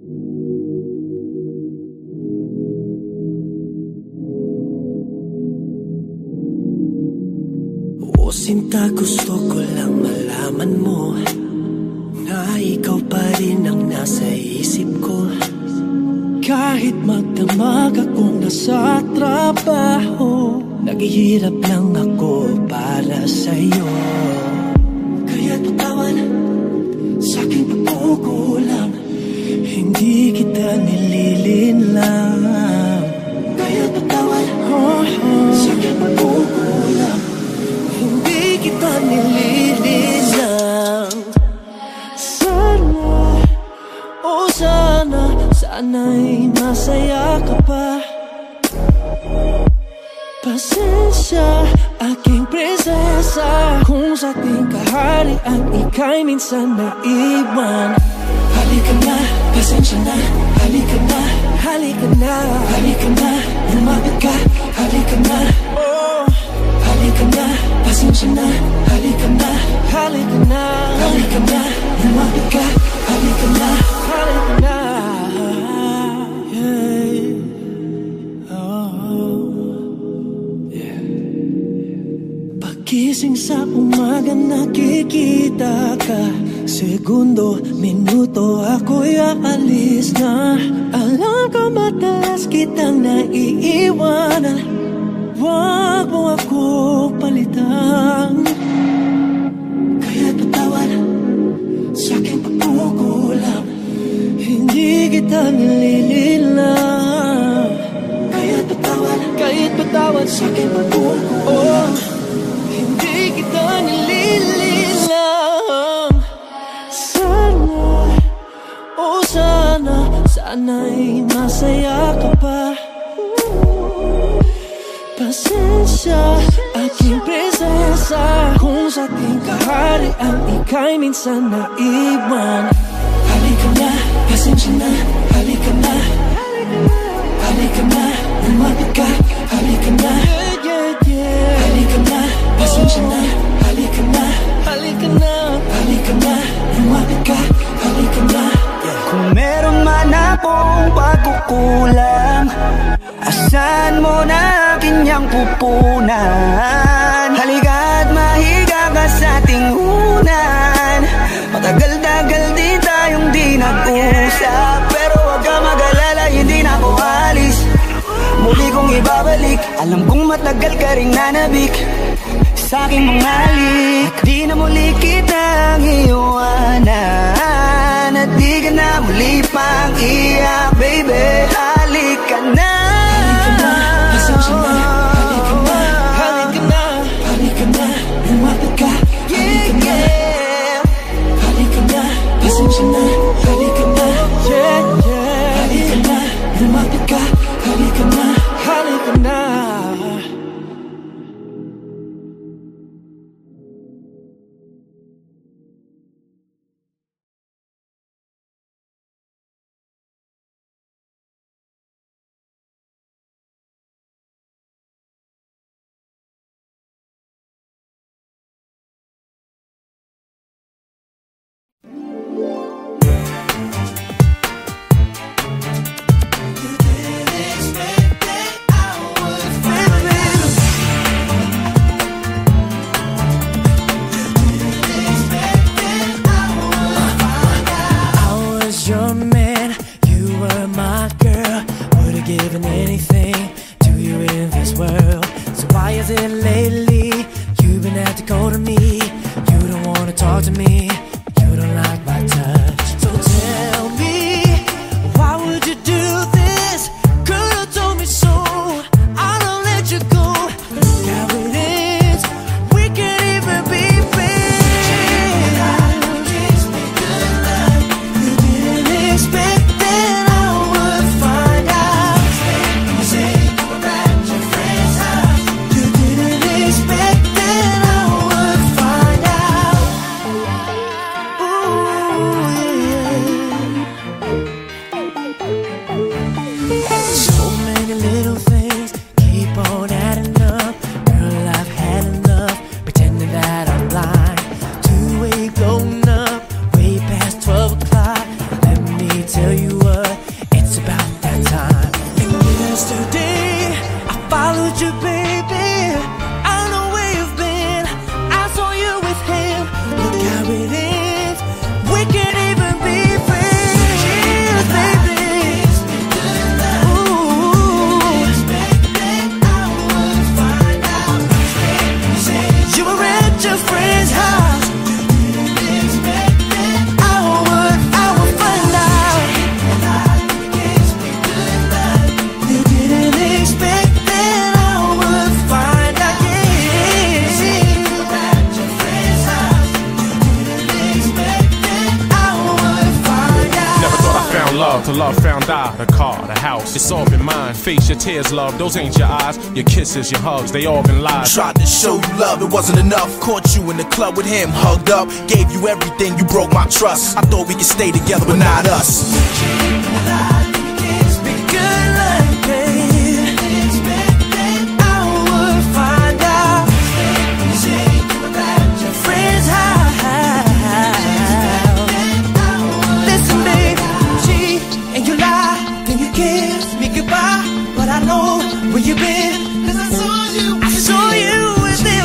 O sinta, gusto ko lang malaman mo na ikaw pa rin ang nasa isip ko. Kahit magdamag akong nasa trabaho, naghihirap lang ako para sa'yo. Kaya't patawan sa'king pagkukulang, hindi kita nililinlang. Kaya't patawan sa'king pagkukulang, hindi kita nililinlang. Sana, oh sana, sana'y masaya ka pa. Pasensya, aking prinsesa, kung sa ating kaharian ika'y minsan naiwan. Halika na, pasensya na, halika na, halika na, halika na, lumapit ka, halika na. Oh, halika na, pasensya na, halika na, halika na, halika na, lumapit ka, halika na, halika na. Gising sa umaga nakikita ka, segundo, minuto ako'y aalis na. Alam ko madalas kitang naiiwanan, wag mo ako palitan. Kaya't patawad sa'king pagkukulang, hindi kita nililinlang. Kaya't patawad sa'king pagkukulang, hindi kita nililinlang. Sana, oh sana, sana'y masaya ka pa. Pasensya, aking prinsesa, kung sa ating kaharian ika'y minsan naiwan. Halika na, pasensya na, halika na, halika na, lumapit ka, halika na. Halika na, pasensya na, halika na, halika na, halika na, lumapit ka, halika na. Kung meron man akong pagkukulang, asan mo na akin niyang pupunan? Halika't mahiga ka sa ating unan. Matagal-tagal din tayong di nag-usap, pero wag ka mag-alala, hindi na ako alis. Muli kong ibabalik, alam kong matagal ka ring nanabik sa aking mga halik. At di na muli kitang iwanan, at di ka na muli pang iyak, baby. Halika na, halika na, pasensya na, halika na, halika na, halika na, lumapit ka, halika na. Halika na, pasensya na, halika na, halika na, lumapit ka, halika na, halika na. Given anything to you in this world, so why is it lately you've been acting cold to me? You don't wanna talk to me, you don't like my touch. So tell me, why would you do this? Girl, you told me so, I don't let you go. Look how it is, we can't even be friends. Kiss me goodnight, you didn't expect that I would find out. love till love found I. The car, the house, it's all been mine. Face your tears, love, those ain't your eyes. Your kisses, your hugs, they all been lies. Tried to show you love, it wasn't enough. Caught you in the club with him, hugged up. Gave you everything, you broke my trust. I thought we could stay together, but not us. Where you been? 'Cause I saw you with them.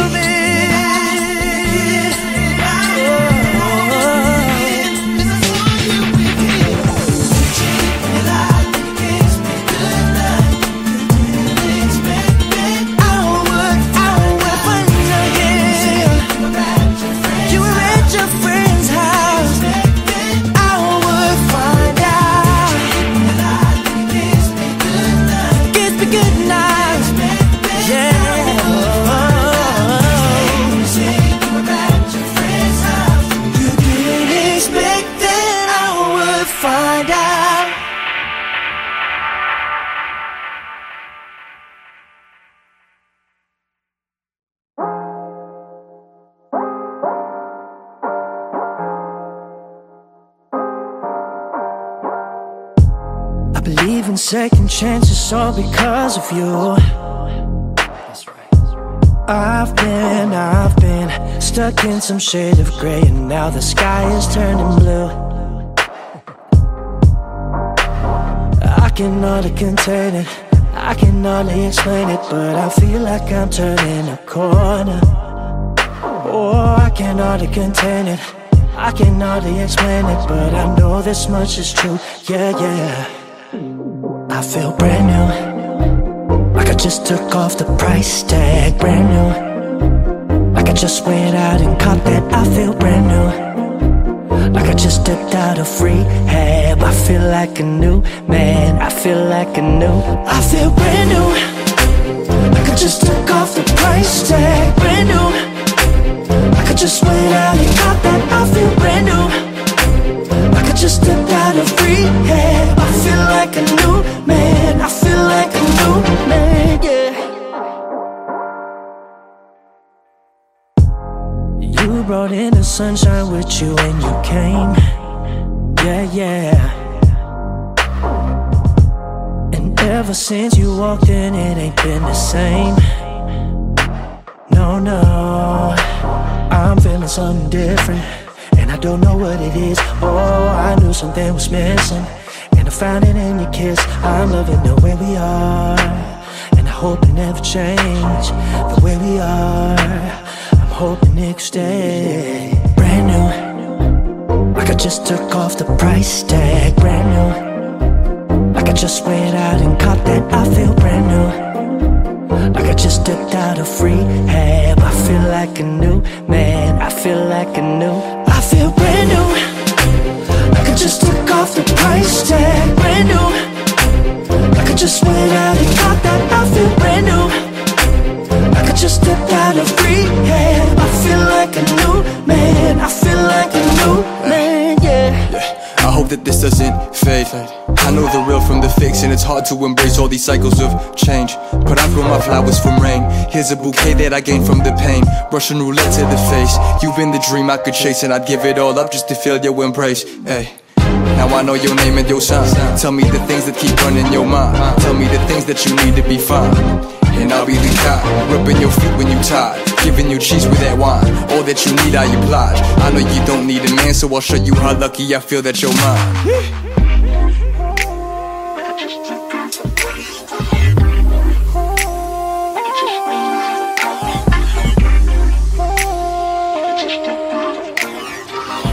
You were at your friend's house. I would find out. Kiss me goodnight. Find out. I believe in second chances all because of you. That's right. I've been stuck in some shade of gray, and now the sky is turning blue. I can hardly contain it, I can hardly explain it, but I feel like I'm turning a corner. Oh, I can hardly contain it, I can hardly explain it, but I know this much is true, yeah, yeah. I feel brand new, like I just took off the price tag, brand new. Like I just went out and caught that, I feel brand new. Like I just stepped out of rehab, I feel like a new man, I feel like a new, I feel brand new. Like I just took off the price tag, brand new. Like I just went out and caught that, I feel brand new. Like I just stepped out of rehab, I feel like a new man, I feel like a new man, yeah. You brought in the sunshine with you when you came, yeah, yeah. And ever since you walked in, it ain't been the same. No, no, I'm feeling something different, and I don't know what it is. Oh, I knew something was missing, and I found it in your kiss. I'm loving the way we are, and I hope it never change. The way we are, hoping it could stay brand new. Like I just took off the price tag, brand new. Like I just went out and caught that, I feel brand new. Like I just stepped out of rehab, I feel like a new man, I feel like a new, I feel brand new. Like I just took off the price tag, brand new. Like I just went out and caught that, I feel brand new. Like I just stepped out of rehab, I feel like a new man, I feel like a new man, yeah. I hope that this doesn't fade. I know the real from the fakes, and it's hard to embrace all these cycles of change. But I grow my flowers from rain. Here's a bouquet that I gained from the pain. Russian roulette to the face. You've been the dream I could chase, and I'd give it all up just to feel your embrace. Hey. Now I know your name and your sign. Tell me the things that keep running your mind. Tell me the things that you need to be fine. And I'll be the guy, rubbing your feet when you tired, giving you cheese with that wine. All that you need I oblige. I know you don't need a man, so I'll show you how lucky I feel that you're mine.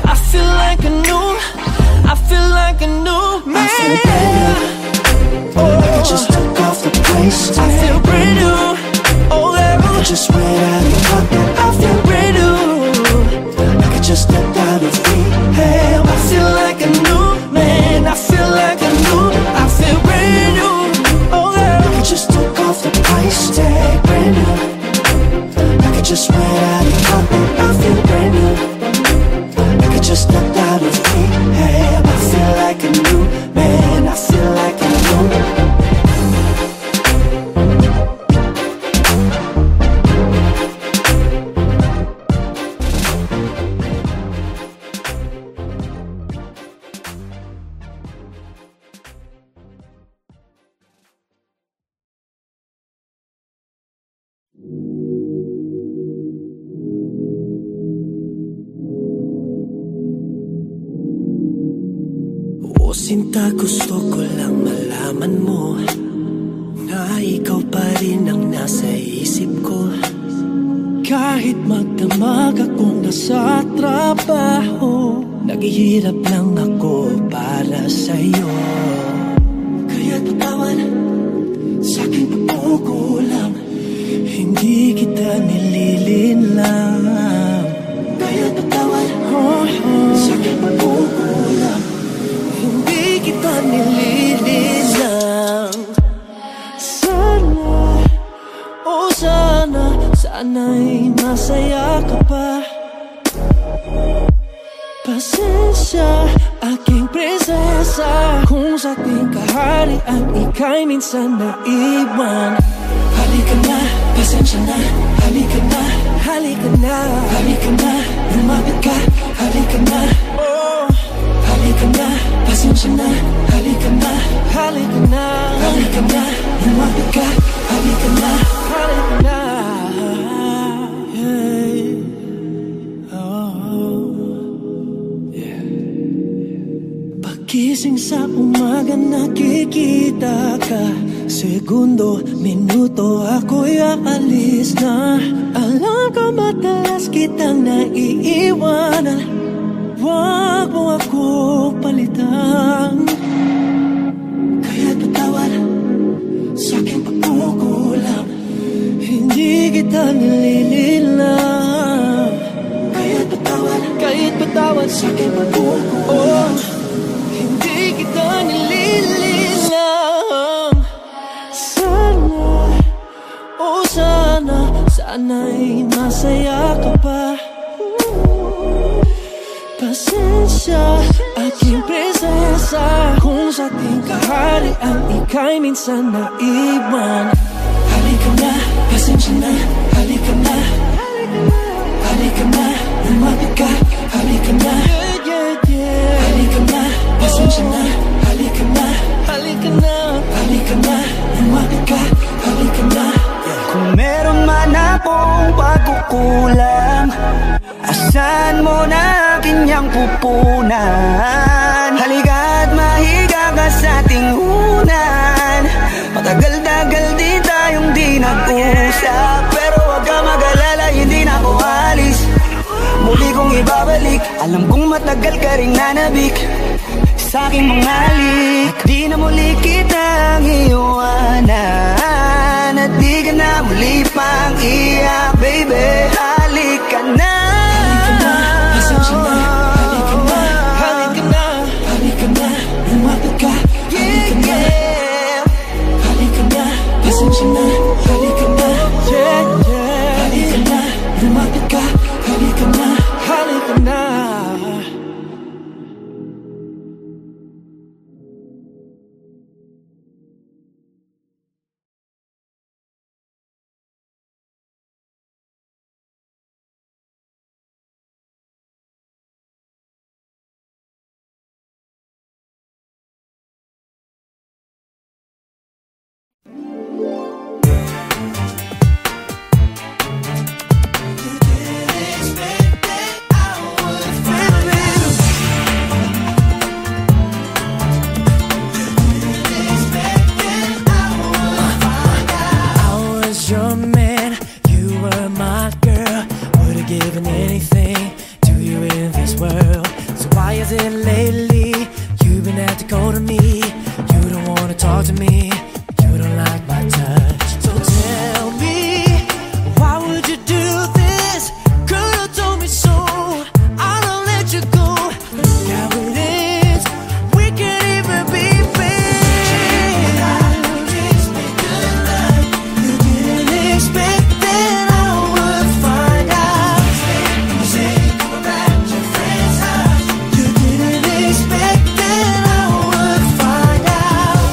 I feel like a new man. I feel brand new. Oh, like I just took off the price tag. I feel brand new. Oh, yeah. Like I just went out and caught that. I feel brand new. Like I just stepped out of rehab. I feel like a new man. I feel like a new. I feel brand new. Oh, yeah. Like I just took off the price tag. Brand new. Like I just went out and caught that. I feel brand new. Like I just stepped out of rehab, I feel like a new man. Sinta, gusto ko lang malaman mo na ikaw pa rin ang nasa isip ko. Kahit magdamag akong nasa trabaho, naghihirap lang ako para sa'yo. Kaya't patawan sa'king pagkukulang, hindi kita nililinlang. Kaya't patawan sa'king pagkukulang, hindi kita nililinlang. Sana, oh sana, sana'y masaya ka pa. Pasensya, aking prinsesa, kung sa ating kaharian ika'y minsan naiwan. Halika na, pasensya na, halika na, halika na, halika na, lumapit ka, halika na, oh. Halika na, pasensya na, halika na, halika na, halika na, lumapit ka, halika na, halika na. Gising sa umaga nakikita ka, segundo, minuto ako'y aalis na. Alam ko madalas kitang naiiwanan, wag mo ako palitan. Kaya't patawad sa'king pagkukulang, hindi kita nilililang. Kaya't patawad sa'king pagkukulang, hindi kita nilililang. Sana, oh sana, sana'y masaya ka pa. Pasensya, aking prinsesa, kung sa ating kaharian ika'y minsan naiwan. Halika na, pasensya na, halika na, halika na, lumapit ka, halika na, halika na, pasensya na, halika na, halika na, halika na, lumapit ka, halika na. Kung meron man akong pagkukulang, asan mo na akin niyang pupunan? Halika't mahiga ka sa tingunan. Matagal-tagal din tayong di nag-usap, pero wag ka mag-alala, hindi na ako alis. Muli kong ibabalik, alam kong matagal ka ring nanabik sa aking mga halik. At di na muli kitang iwanan, at di ka na muli pang iyak, baby. Halika na, halika na, pasensya na, halika na, halika na, halika na, lumapit ka, halika na, halika na, pasensya na, halika na, halika na, lumapit ka, halika na, halika na. Your man, you were my girl. Would've given anything to you in this world. So why is it lately you've been at to go to me? You don't wanna talk to me, you don't like my touch. So tell me, why would you do this? Girl, you told me so, I don't let you go. Now it is, we can't even be friends. Expect that I would find out. You say you were at your friend's house. You didn't expect that I would find out.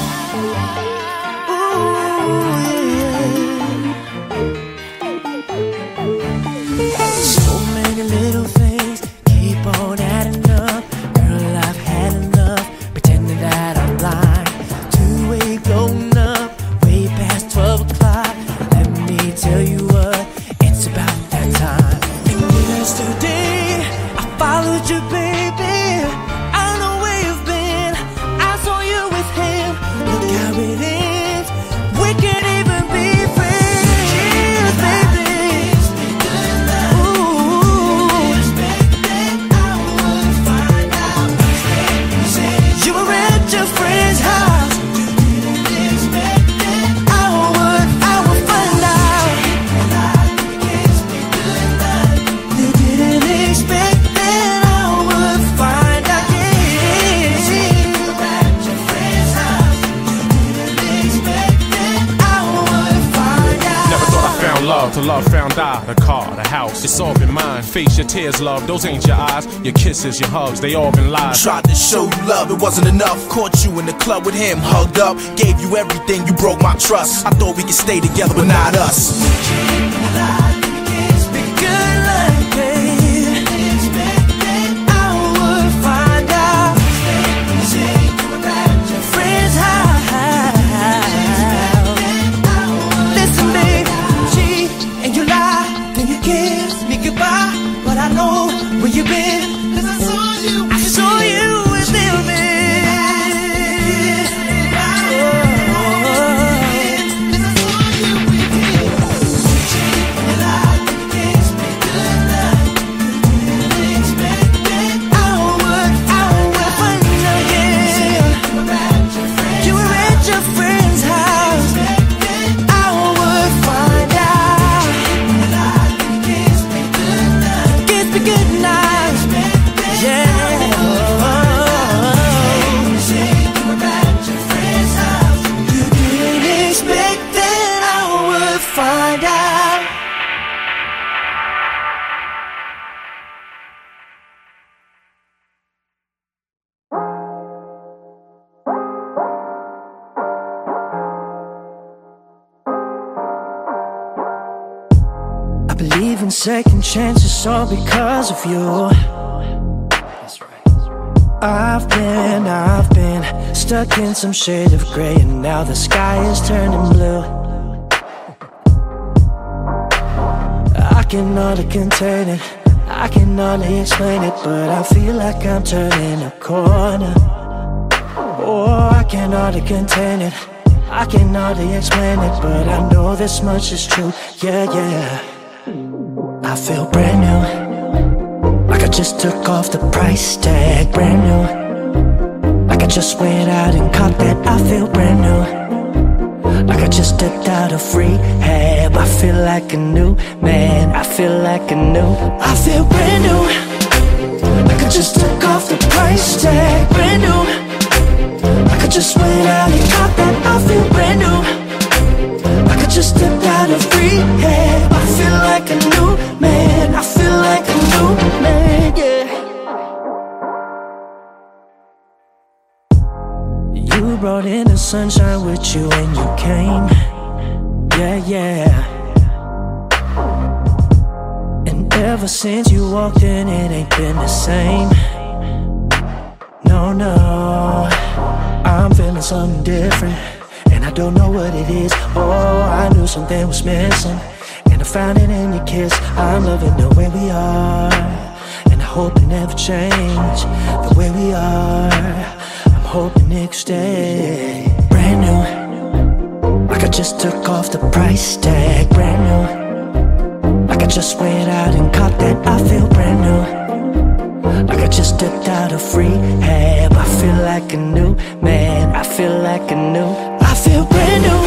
love to love found I, the car, the house. It's all been mine. Face your tears, love, those ain't your eyes. Your kisses, your hugs, they all been lies. Tried to show you love, it wasn't enough. Caught you in the club with him, hugged up. Gave you everything, you broke my trust. I thought we could stay together, but not us. Where you been? 'Cause I saw you with them. You were at your friend's house. I would find out. Kiss me good night. Yeah. You didn't expect that I would find out. I believe in second chances all because of you. I've been stuck in some shade of gray, and now the sky is turning blue. I can hardly contain it, I can hardly explain it, but I feel like I'm turning a corner. Oh, I can hardly contain it, I can hardly explain it, but I know this much is true. Yeah, yeah. I feel brand new, like I just took off the price tag. Brand new, like I just went out and caught that. I feel brand new, like I just stepped out of rehab. I feel like a new man, I feel like a new. I feel brand new, like I just took off the price tag. Brand new, like I just went out and caught that. I feel brand new, like I just stepped out of rehab. I feel like a new man, I feel like a new man, yeah. You brought in the sunshine with you when you came. Yeah, yeah. And ever since you walked in, it ain't been the same. No, no, I'm feeling something different, and I don't know what it is. Oh, I knew something was missing, and I found it in your kiss. I'm loving the way we are, and I hope it never change. The way we are, I'm hoping it could stay. Brand new, like I just took off the price tag. Brand new, like I just went out and caught that. I feel brand new, like I just stepped out of rehab. I feel like a new man, I feel like a new. I feel brand new,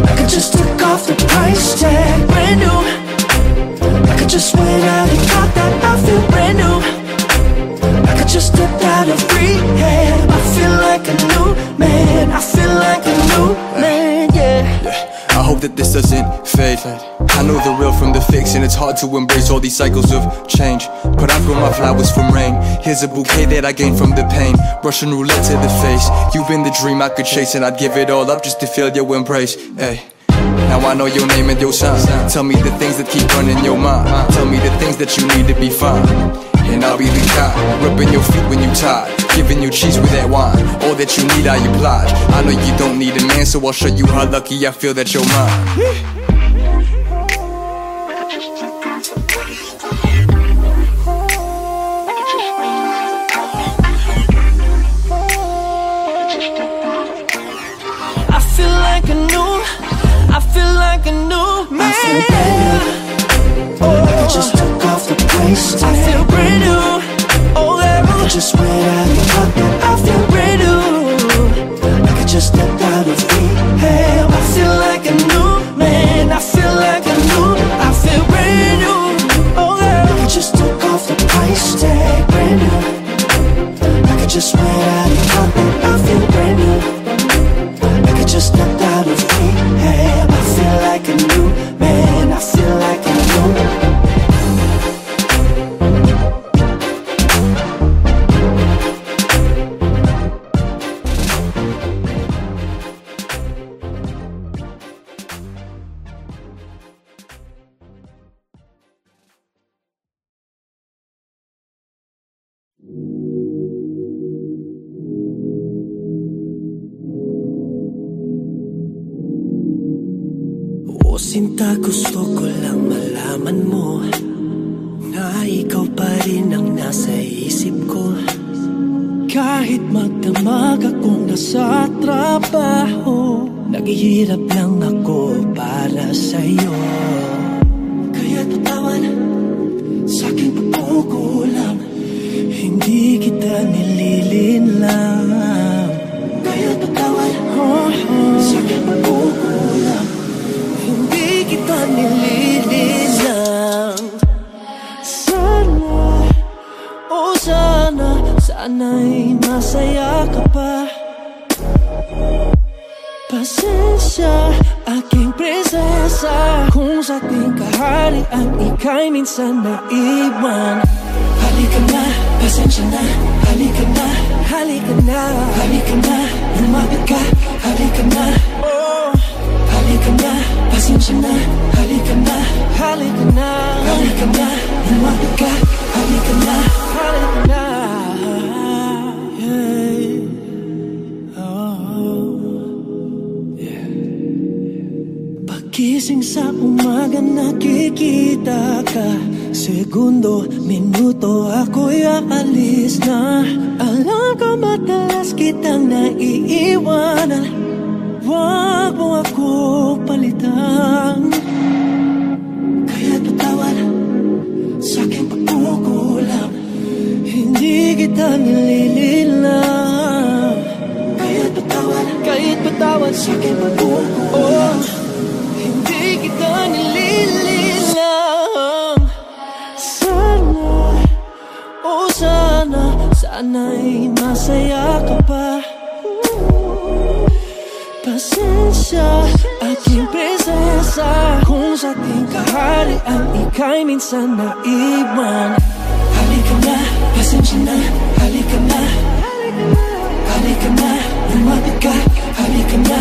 like I just took off the price tag. Brand new, like I just went out and caught that. I feel brand new, like I just stepped out of rehab. I feel like a new man, I feel like a new man, yeah. I hope that this doesn't fade. I know the real from the fake, and it's hard to embrace all these cycles of change. But I grow my flowers from rain. Here's a bouquet that I gained from the pain. Russian roulette to the face. You've been the dream I could chase, and I'd give it all up just to feel your embrace. Hey, now I know your name and your sign. Tell me the things that keep running your mind. Tell me the things that you need to be fine, and I'll be the guy, rubbing your feet when you tired, giving you cheese with that wine. All that you need I oblige. I know you don't need a man, so I'll show you how lucky I feel that you're mine. Like a new man. I feel brand new. Oh, like I just took off the price tag. I feel brand new. Oh, yeah. Like I just went out and caught that. I feel brand new. Like I just stepped out of rehab. I feel like a new man. I feel like a new. I feel brand new. Oh, yeah. Like I just took off the price tag. Brand new. Like I just went out and caught that. I feel brand new. Like I just stepped out of rehab. I feel like a new man. Sinta, gusto ko lang malaman mo na ikaw pa rin ang nasa isip ko. Kahit magdamag akong nasa trabaho, naghihirap lang ako para sa'yo. Kaya't patawan sa'king pagkukulang, hindi kita nililinlang. Kaya't patawan sa'king pagkukulang, hindi kita nililinlang. Sana, oh sana, sana'y masaya ka pa. Pasensya, aking prinsesa, kung sa ating kaharian ika'y minsan naiwan. Halika na, pasensya na, halika na, halika na, halika na, lumapit ka, halika na, oh. Halika na, pasensya na, halika na, halika na, halika na, lumapit ka, halika na, halika na, yeah. Oh, yeah. Pagkising sa umaga nakikita ka, segundo, minuto ako'y aalis na. Alam ko madalas kitang naiiwanan, huwag mo ako palitan. Kaya't patawan sa'king pagkukulang, hindi kita nililinlang. Kaya't patawan sa'king pagkukulang, hindi kita nililinlang. Sana, oh sana, sana'y masaya ka pa. Pasensya, aking prinsesa, kung sa ating kaharian ika'y minsan naiwan. Halika na, pasensya na, halika na, halika na, lumapit ka, halika na,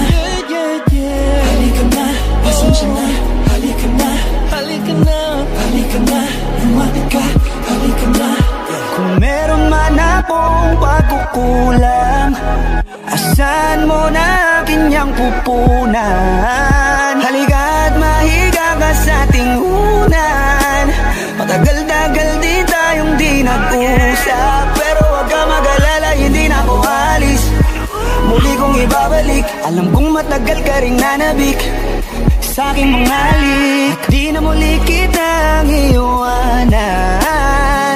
halika na, pasensya na, halika na, halika na, halika na, lumapit ka, halika na. Kung meron man akong pagkukulang, asan mo na akin niyang pupunan? Halika't mahiga ka sa tingunan. Matagal-tagal din tayong di nag-usap, pero wag ka mag-alala, hindi na ako alis. Muli kong ibabalik, alam kong matagal ka ring nanabik sa aking mga halik. At di na muli kitang iwanan,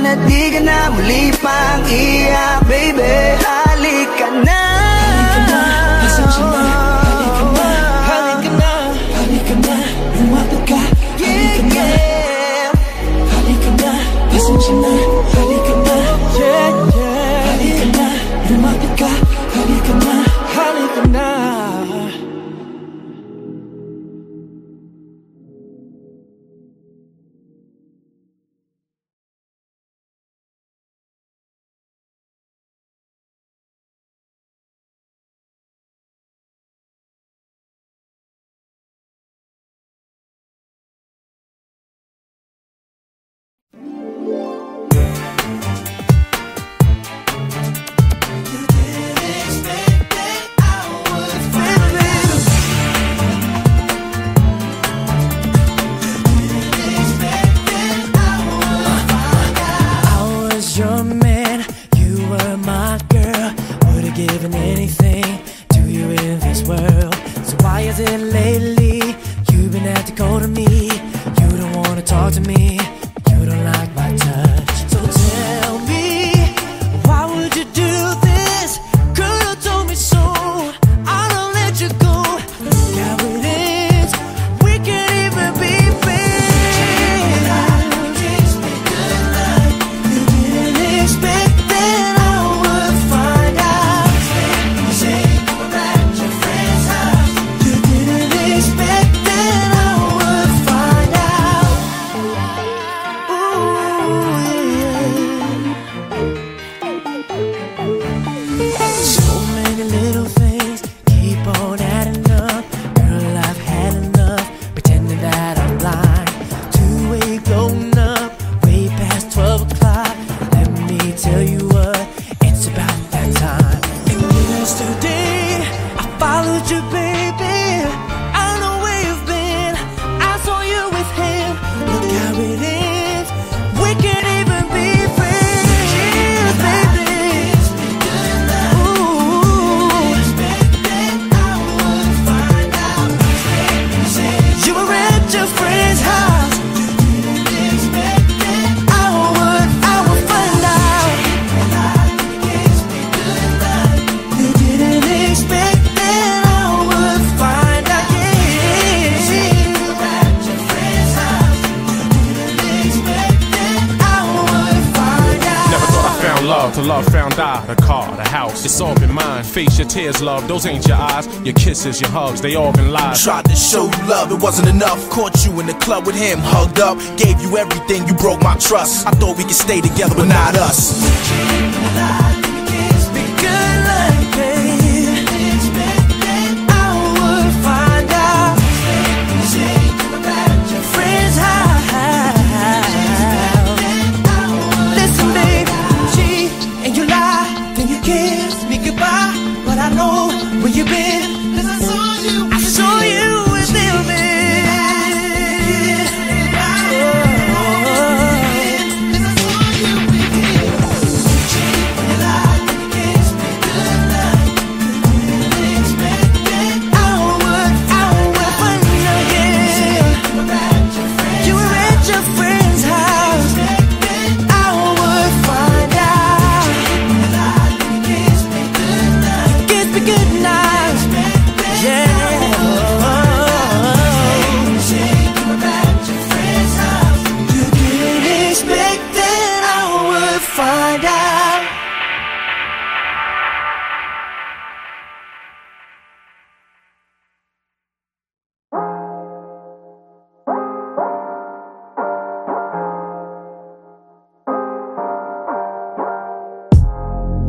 at di ka na muli pang iyak, baby. Halika na, pasensya na, halika na, halika na, halika na, lumapit ka, halika na, halika na, pasensya na, halika na, halika na, lumapit ka, halika na, halika na. Your man, you were my girl. Would've given anything to you in this world. So why is it lately you've been acting cold to me? You don't wanna talk to me, you don't like my touch. So tell me, why would you do this? Girl, you told me so, I don't let you go. Now it is, we can't even be friends. Expect that I would find out. Say we're at your friend's house. You didn't expect that I would find out. Ooh, yeah. So many little things keep on adding up. Girl, I've had enough pretending that I'm blind. 2-way blown up, way past 12 o'clock. Tell you what, it's about that time. And yesterday, I followed you, baby. I know where you've been. Love found I, the car, the house, it's all been mine. Face your tears, love, those ain't your eyes. Your kisses, your hugs, they all been lies. Tried to show you love, it wasn't enough. Caught you in the club with him, hugged up. Gave you everything, you broke my trust. I thought we could stay together, but not us. Where you been? 'Cause I saw you with them. You were at your friend's house. I would find out. Kiss me goodnight. Yeah. You didn't expect that I would find out.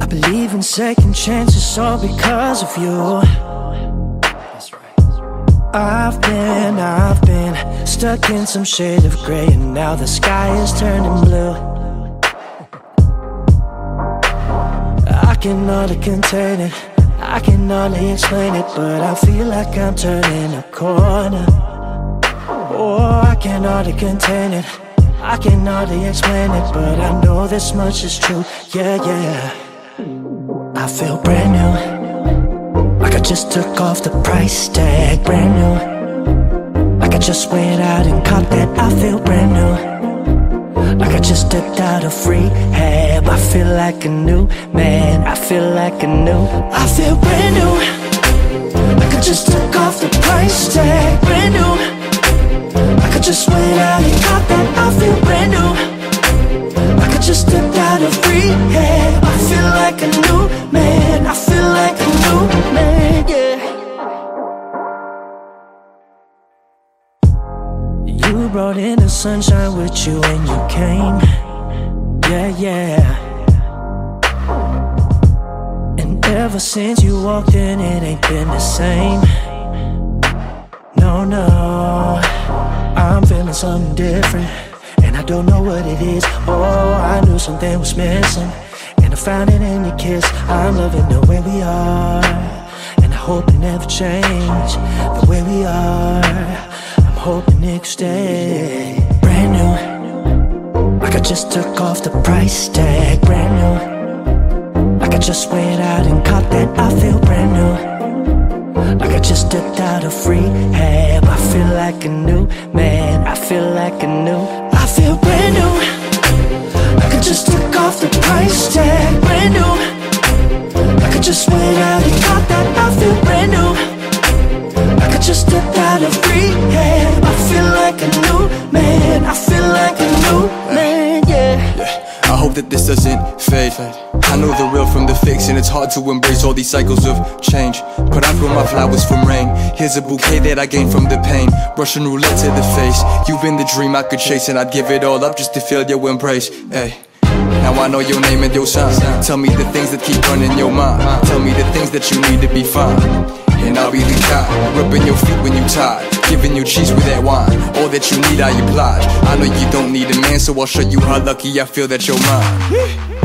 I believe in second chances all because of you. I've been stuck in some shade of gray, and now the sky is turning blue. I can hardly contain it, I can hardly explain it, but I feel like I'm turning a corner. Oh, I can hardly contain it, I can hardly explain it, but I know this much is true. Yeah, yeah. I feel brand new, like I just took off the price tag. Brand new, like I just went out and caught that. I feel brand new, like I just stepped out of rehab. I feel like a new man, I feel like a new. I feel brand new, like I just took off the price tag. Brand new, like I just went out and caught that. I feel brand new, like I just stepped out of rehab. I feel like a new man, I feel like a new man, yeah. You brought in the sunshine with you when you came. Yeah, yeah. And ever since you walked in, it ain't been the same. No, no, I'm feeling something different, and I don't know what it is. Oh, I knew something was missing, and I found it in your kiss. I'm loving the way we are, and I hope it never change. The way we are, I'm hoping it could stay. Brand new, like I just took off the price tag. Brand new, like I just went out and caught that. I feel brand new, like I just stepped out of rehab. I feel like a new man, I feel like a new. I feel brand new, like I just took off the price tag. Brand new, like I just went out and caught that. I feel brand new, like I just stepped out of rehab. I feel like a new man, I feel like a new man, yeah. I hope that this doesn't fade. I know the real from the fakes, and it's hard to embrace all these cycles of change. But I grow my flowers from rain. Here's a bouquet that I gained from the pain. Russian roulette to the face. You've been the dream I could chase, and I'd give it all up just to feel your embrace. Hey, now I know your name and your sign. Tell me the things that keep running your mind. Tell me the things that you need to be fine, and I'll be the guy, rubbing your feet when you tired, giving you cheese with that wine. All that you need I oblige. I know you don't need a man, so I'll show you how lucky I feel that you're mine.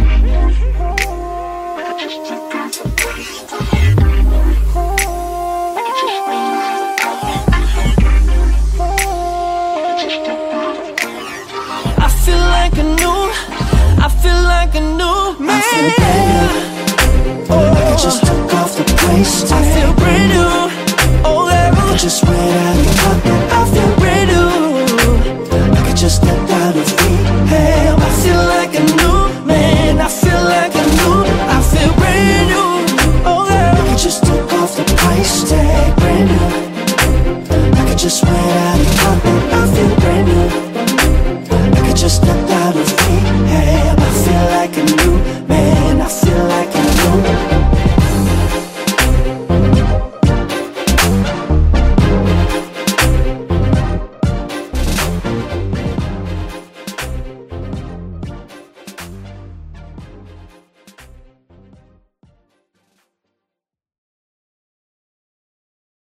I feel like a new man. I feel brand new, like I just took off the price tag. I feel brand new, oh yeah. Like I just went out and caught that. I feel brand new, like I just stepped out of rehab. I feel like a new man, I feel like a new. I feel brand new, oh yeah. Like I just took off the price tag. Brand new, like I just went out and caught that.